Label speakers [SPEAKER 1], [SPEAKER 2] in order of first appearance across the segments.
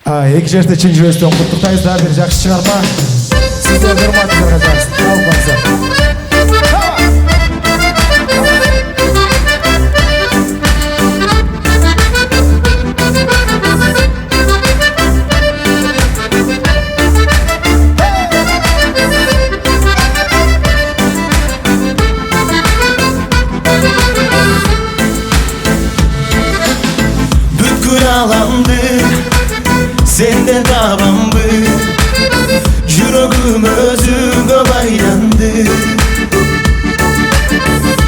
[SPEAKER 1] Эки жерде чын жүрөстөн куттуктайбыздар, бир жакшы чыгарма. Сиздерди урматтуу көрөсүңүз.
[SPEAKER 2] Бүткүл аламды сенден табамбы, жүрөгүм өзүңө байланды.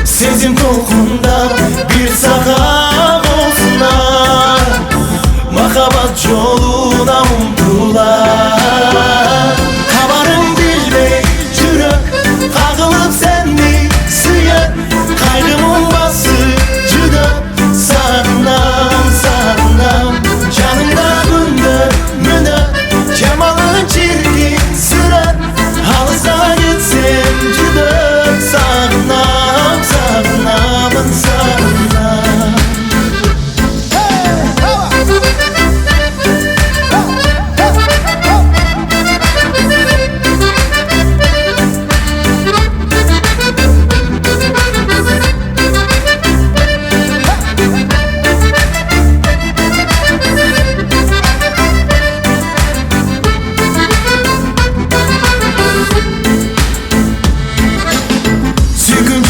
[SPEAKER 2] Сезим толкундап бир сага болсунар, махабат жолуна умтулар. Кабарың билбей жүрөк кагылып сени сүйөт, кайгымын басып жүдөп сагынам, сагынам. Жанымда күндөр мүнөт, жамалың чиркин сүрөт, алыска кетсем жүдөп сагынам, сагынамын, сагынам.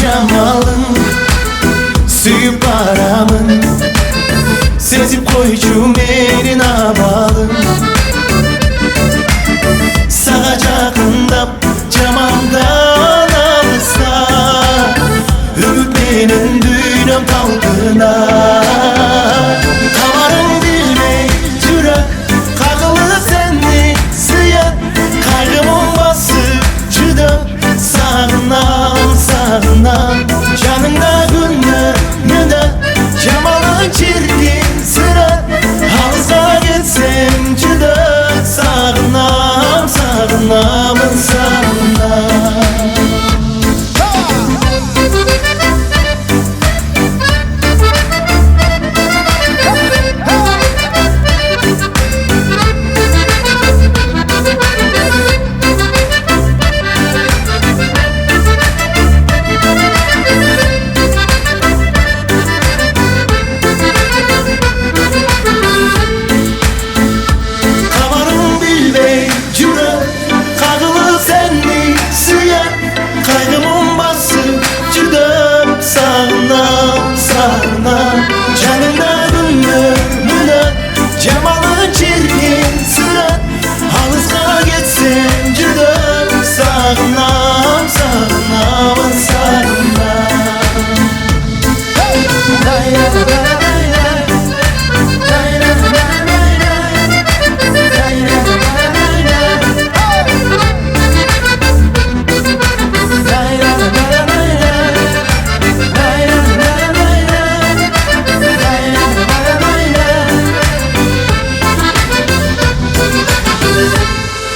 [SPEAKER 2] Jamalın, suyup baramın, sezip koyçum elin abalın. Sağa jakındap jamaldan alırsa, ümit menin düynüm talkınar. Kabarın bilmey жүрөк kagılır seni sıyat, kaygımın basıp жүдөp sağınam, sağınam. Жаныңда күндөр мүнөт, жамалың чиркин сүрөт, алыска кетсем жүдөп сагынам, сагынамын, сагынам. Canımda günler münet, jamalın çirkin süret, alıska getsem жүдөп sağınam, sağınamın, sağınam.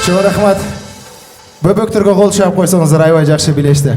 [SPEAKER 1] Чоң рахмат. Бөбөктөргө кол чаап койсоңуздар, аябай жакшы билешти.